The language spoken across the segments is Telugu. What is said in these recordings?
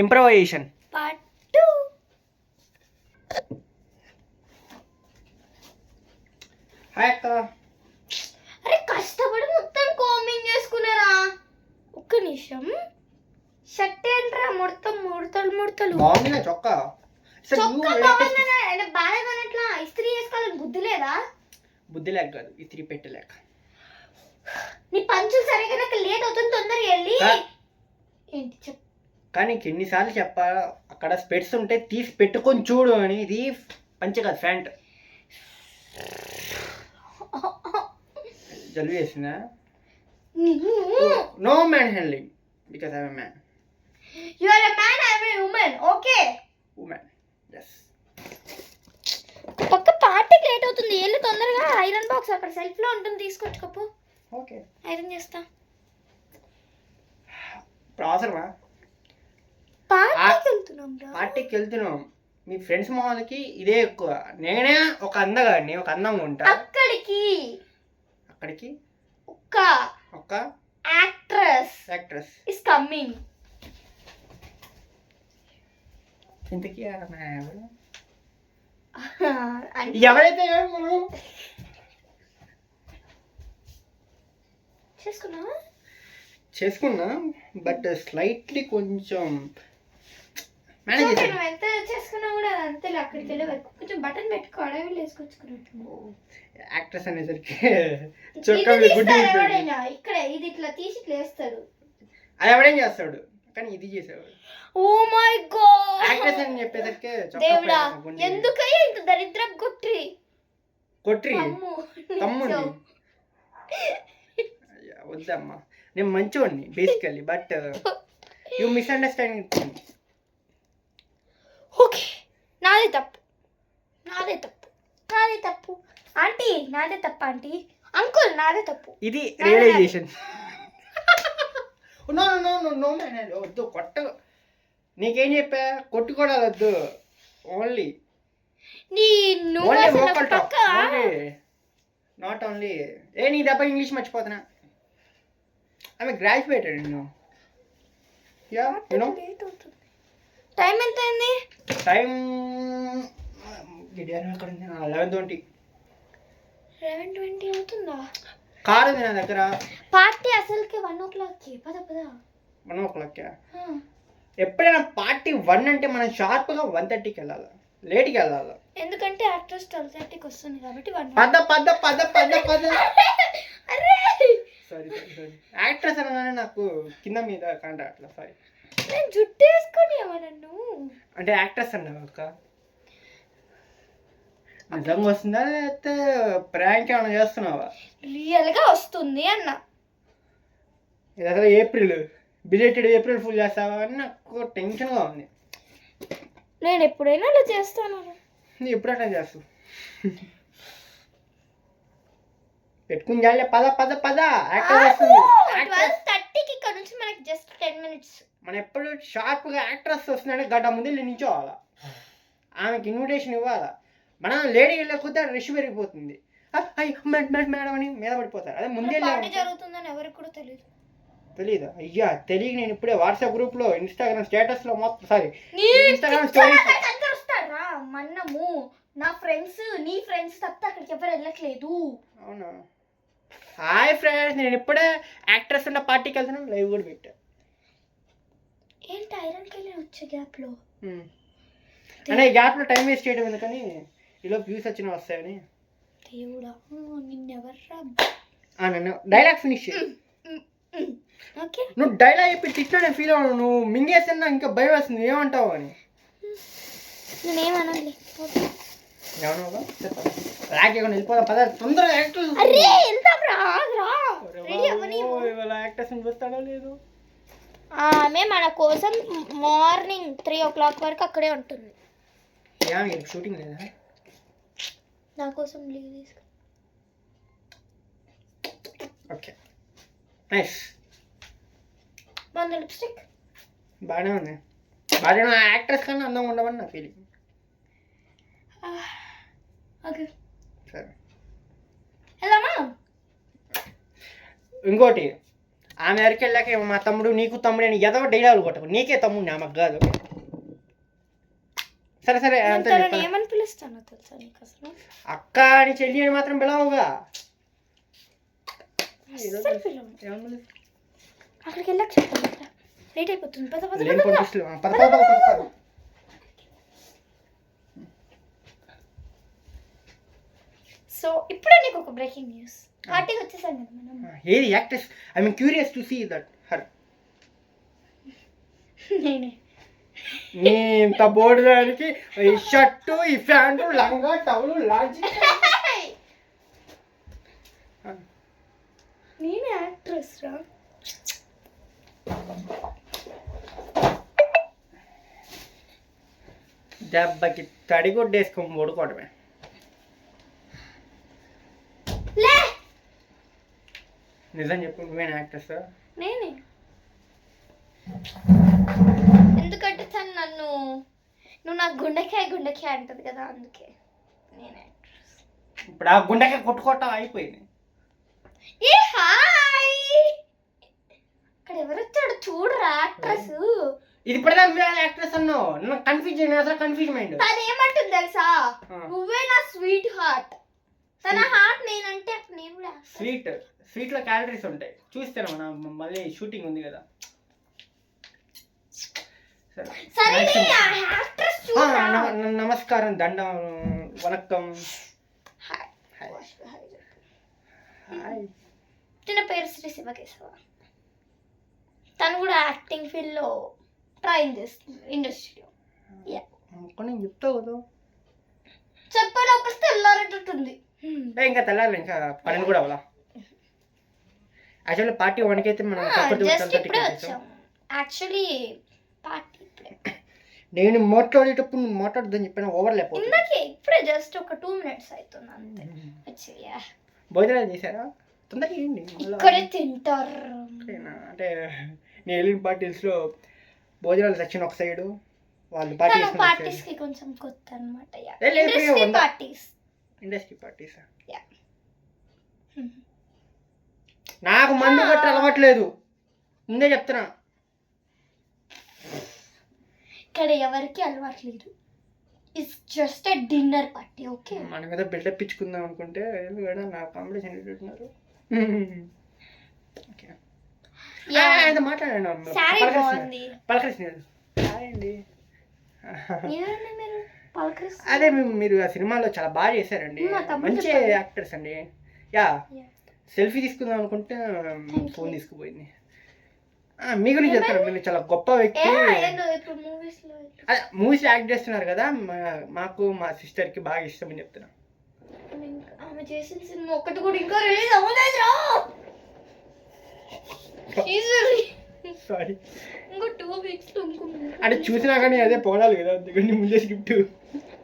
Improvisation part 2. హాయ్ అక్క. అరే కష్టపడి మొత్తం కాంబింగ్ చేసుకున్నారా? ఒక్క నిమిషం. షర్ట్ ఏంట్రా మొత్తం ముడతలు బాగుంది నా చొక్కా. బాగా కొనట్లా ఇస్త్రీ చేసుకోవాలని బుద్ధి లేదా? బుద్ధి లేక కాదు, ఇస్త్రీ పెట్టలేక. నీ పంచులు సరిగా నాకు లేట్ అవుతుంది, తొందరగా వెళ్ళి. ఏంటి చెప్పు. కానీ ఎన్నిసార్లు చెప్పాలా, అక్కడ స్పెట్స్ ఉంటే తీసి పెట్టుకొని చూడు అని. ఇది పంచ కాదు, ఫ్యాంట్. జలుబు చేసిందా? No man handling because I'm man. You are a man, I am a woman. Okay woman. yes. పక్క పార్టీకి లేట్ అవుతుంది, వెళ్ళి తొందరగా. ఐరన్ బాక్స్ అక్కడ సెల్ఫ్ లో ఉంటుంది, తీసుకొచ్చుకోపో. ఓకే, ఐరన్ చేస్తా. ఇప్పుడు అవసరమా? పార్టీకి వెళ్తున్నాం, మీ ఫ్రెండ్స్ మొహాలకి ఇదే ఎక్కువ. నేనే ఒక అందగాడిని, ఒక అందంగా ఉంటా. అక్కడికి ఒక యాక్ట్రెస్ ఇస్ కమింగ్. ఇంతకీ ఎవరైతే చేసుకున్నా, బట్ స్లైట్లీ కొంచెం ఎంత చేసుకున్నా కూడా అంతే. అక్కడికి వెళ్ళే వరకు కొంచెం బటన్ పెట్టుకో, అడవి వేసుకొచ్చుకున్నట్టు. యాక్ట్రెస్ అనేసరికి ఇక్కడ ఇది ఇట్లా తీసి ఇట్లా వేస్తాడు. అది ఎవడేం చేస్తాడు, కానీ ఇది చేసేవాడు. ఓ మై గాడ్, యాక్ట్రెస్ అని చెప్పేసరికి దేవుడా ఎందుకయ్యా ఇంత దరిద్రం కొట్రి తమ్ముడిని. వద్దమ్మా, నేను మంచివాడిని basically, but you misunderstanding. Okay, నాదే తప్పు ఆంటీ, నాదే తప్పు ఆంటీ. అంకుల్ నాదే తప్పు. ఇది realisation. No no no no man, వద్దు కొట్ట. నీకేం చెప్పా, కొట్టుకోవడాలు వద్దు. Only not only. నీ దెబ్బ ఇంగ్లీష్ మర్చిపోతున్నా. ఆమె గ్రాడ్యుయేటెడ్. నేను టైం ఎంత అయింది? టైం 11:20. 11:20 అవుతుందా? కార్ ఉంది నా దగ్గర. పార్టీ అసలుకి 1 o'clock. పద 1 o'clock. ఎప్పుడైనా పార్టీ 1 అంటే మనం షార్ప్గా 1:30కి వెళ్ళాలి, లేట్కి వెళ్ళాలి. ఎందుకంటే యాక్ట్రెస్ 12:30కి వస్తుంది కాబట్టి. పద. సారీ యాక్ట్రెస్ అనగానే నాకు కింద మీద కాంట అట్లా. సారీ, నేను జుట్టు వేసుకొని నన్ను అంటే యాక్ట్రెస్ అన్నావు అక్క. నిజంగా వస్తుందా లేకపోతే ప్రాంక్ ఏమైనా చేస్తున్నావా? రియల్గా వస్తుంది అన్న. ఇది అసలు బిలేటెడ్ ఏప్రిల్ ఫుల్ చేస్తావా అని నాకు టెన్షన్గా ఉంది. నేను ఎప్పుడైనా అలా చేస్తాను. నువ్వు ఎప్పుడు అట్లా చేస్తావు? పెట్టుకుని జాలే. పద 12:30కి ఇక్కడ నుంచి మనకి జస్ట్ 10 minutes. మనం ఎప్పుడు షార్ప్గా యాక్ట్రెస్ వస్తుందంటే గంట ముందు నిల్చోవాలా, ఆమెకి ఇన్విటేషన్ ఇవ్వాలా. మనం లేడీ వెళ్ళకపోతే రష్ పెరిగిపోతుంది. మేడం అని మీద పడిపోతారు. అదే ముందే జరుగుతుందని ఎవరికి కూడా తెలీదు. అయ్యా తెలియక నేను ఇప్పుడే వాట్సాప్ గ్రూప్లో, ఇన్స్టాగ్రామ్ స్టేటస్లో మొత్తం ఇన్స్టాగ్రామ్ స్టోరీస్ వస్తారా. మన్నము నా ఫ్రెండ్స్, నీ ఫ్రెండ్స్ తప్ప అక్కడికి ఎవరు వెళ్ళట్లేదు. అవునా? హాయ్ ఫ్రెండ్స్, నేను ఇప్పుడే యాక్ట్రెస్ ఉన్న పార్టీకి వెళ్తున్నాను, లైవ్ కూడా పెట్టా. ఏంటి ఐరన్కి వెళ్ళి వచ్చే గ్యాప్లో? అంటే ఈ గ్యాప్లో టైం వేస్ట్ చేయడం ఎందుకని, ఇలా వ్యూస్ వచ్చిన వస్తాయని. దేవుడా నిన్నెవర్రా. నన్ను డైలాగ్ ఫినిష్. ఓకే, నువ్వు డైలాగ్ చెప్పి తిట్టినా నేను ఫీల్ అవ్వను. నువ్వు మింగేస్తున్నా ఇంకా భయం వేస్తుంది, ఏమంటావు అని. నేనేమనాలి? ఏమన్నా వెళ్ళిపోదాం పద తొందరగా. యాక్టర్స్ చూస్తాడో లేదు. ఆమె మన కోసం మార్నింగ్ 3 o'clock వరకు అక్కడే ఉంటుంది. షూటింగ్ లేదా? నా కోసం లీవ్ తీసుకో. Okay nice. బాగుంది లిప్స్టిక్. బాగానే ఉంది. బాగా యాక్ట్రెస్ కన్నా అందంగా ఉండవని నా ఫీలింగ్. ఓకే సరే వెళ్దామా? ఇంకోటి, ఆమె వరకు వెళ్ళాక మా తమ్ముడు నీకు తమ్ముడు అని ఏదో డైలాగులు కొట్టకు, నీకే తమ్ముడు ఆమెకు కాదు. సరే సరే అంత ఏమని పిలుస్తానో తెలుసా నీకు అసలు? అక్క అని చెల్లి అని మాత్రం పిలవుగా. అక్కడికి వెళ్ళాక చెప్పండి, లేట్ అయిపోతుంది. సో ఇప్పుడే నీకు ఒక బ్రేకింగ్ న్యూస్. పార్టీకి వచ్చేసాం కదా మనం. ఏది actress? I mean curious to see that her. నేనే ఇంత బోర్డు దానికి ఈ షర్టు, ఈ ప్యాంటు, లంగా, టవలు, లాంచి. నేనే యాక్ట్రెస్ రా. దెబ్బకి తడిగొడ్డేసుకొని ఓడుకోవడమే. నిజం చెప్పు, నువ్వేనా యాక్ట్రెస్? నేనే. ఎందుకంటే తను నన్ను, నువ్వు నాకు గుండెకాయ అంటది కదా, అందుకే నేనే యాక్ట్రెస్. ఇప్పుడు ఆ గుండెకాయ కొట్టుకోవటం అయిపోయింది. ఏ హాయ్, అక్కడ ఎవరు వచ్చాడు చూడరా యాక్ట్రెస్. ఇది ఇప్పుడే యాక్ట్రెస్ అన్నావు, నాకు కన్ఫ్యూజ్ అయినా, అసలు కన్ఫ్యూజ్ మైండ్. తను ఏమంటుంది తెలుసా, నువ్వే నా స్వీట్ హార్ట్. తన హార్ట్ నేనంటే నేను కూడా స్వీట్ లో క్యాలరీస్ ఉంటాయి, చూస్తాను మనం. మళ్ళీ షూటింగ్ ఉంది కదా. నమస్కారం, దండ, వనక్కం. తన పేరు శ్రీ శివకేశవ. తను కూడా యాక్టింగ్ ఫీల్డ్ లో ట్రైన్ చేస్తుంది ఇండస్ట్రీలో. చెప్తావు కదా, చెప్పాను ఒక తెల్లారేటట్టుంది. ఇంకా తెల్లాలి, ఇంకా పని కూడా అవ్వాలా. యాక్చువల్లీ పార్టీ వన్కైతే మనం యాక్చువల్లీ పార్టీ నేను మాట్లాడేటప్పుడు నువ్వు మాట్లాడదని చెప్పాను, ఓవర్ లేకపోతే. ఇప్పుడే జస్ట్ ఒక 2 minutes అవుతుంది అంతే. భోజనాలు చేశారా? తొందరగా చేయండి, ఇక్కడే తింటారు. అంటే నేను వెళ్ళిన పార్టీస్లో భోజనాలు సెక్షన్ ఒక సైడు, వాళ్ళు పార్టీస్ కి కొంచెం కొత్త అన్నమాట. Industry parties. నాకు మందు గట్ట అలవాట్లేదు, ముందే చెప్తున్నా. ఇక్కడ ఎవరికి అలవాట్లేదు. It's just a dinner party. Okay, మన మీద బిల్డప్ ఇచ్చుకుందాం అనుకుంటే నా కాంపిటీషన్ పెట్టున్నారు. మాట్లాడండి, పలకరిస్తున్నారు. అదే మీరు ఆ సినిమాలో చాలా బాగా చేశారండి, మంచి యాక్టర్స్ అండి. యా, సెల్ఫీ తీసుకుందాం అనుకుంటే ఫోన్ తీసుకుపోయింది. మీ గురించి చెప్తాను, మీరు చాలా గొప్ప వ్యక్తి. అదే మూవీస్ యాక్ట్ చేస్తున్నారు కదా, మాకు మా సిస్టర్ కి బాగా ఇష్టం అని చెప్తున్నా. ఆమె చేసిన సినిమా ఒకటి కూడా ఇంకా రిలీజ్ అవ్వలేదురా. సారీ, ఇంకో 2 weeks అంటే చూసినా కానీ అదే పోవాలి కదా, అందుకని ముందే స్క్రిప్ట్.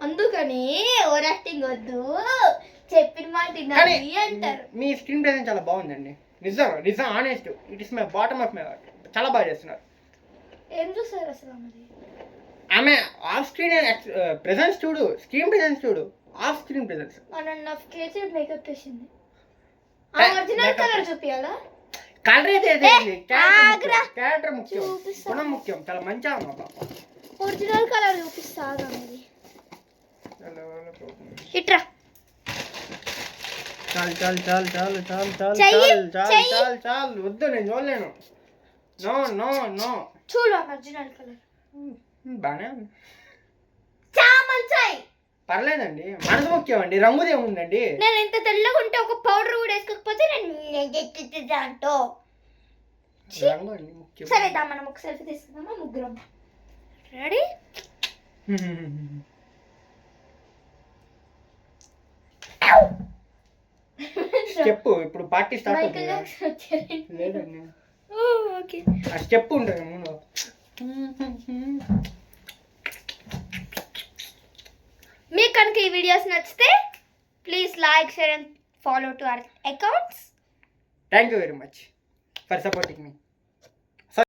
అందుకని ఓవర్ యాక్టింగ్ వద్దు, చెప్పిన మాట వినాలి అంటారు. మీ స్క్రీన్ ప్రెజెన్స్ చాలా బాగుందండి, నిజం honest. It is my bottom of my heart. చాలా బాగా చేస్తున్నారు. ఏం చూస్తారు అసలు ఆమె ఆఫ్ స్క్రీన్ ప్రెజెన్స్ చూడు, స్క్రీన్ ప్రెజెన్స్ చూడు, off screen presence. 1.5 kg makeup చేసింది. ఒరిజినల్ కలర్ చూపియాలా? కలర్ అయితే క్యారెక్టర్ ముఖ్యం, గుణం ముఖ్యం. చాలా మంచిగా అమ్మా. ఒరిజినల్ కలర్ చూపిస్తా ఇట్రా. చాలు వద్దు, నేను చూడలేను. నో చూడు ఒరిజినల్ కలర్ బానే చామంచాయ్. పర్లేదండి, మనసు ముఖ్యం అండి, రంగుది ఏముందండి. నేను ఎంత తెల్లగా ఉంటే ఒక పౌడర్ కూడా వేసుకోకపోతే నేను దాంతో రంగు అండి ముఖ్యం. సరే దా, మనం ఒక సెల్ఫీ తీసుకుందామా ముగ్గురం? రెడీ? చెప్పు, ఇప్పుడు పార్టీ స్టార్ట్ అవుతుంది. లేదండి, ఆ స్టెప్ ఉంటుంది ముందు. మీకు కనుక ఈ వీడియోస్ నచ్చితే please like, share and follow to our accounts. Thank you very much for supporting me.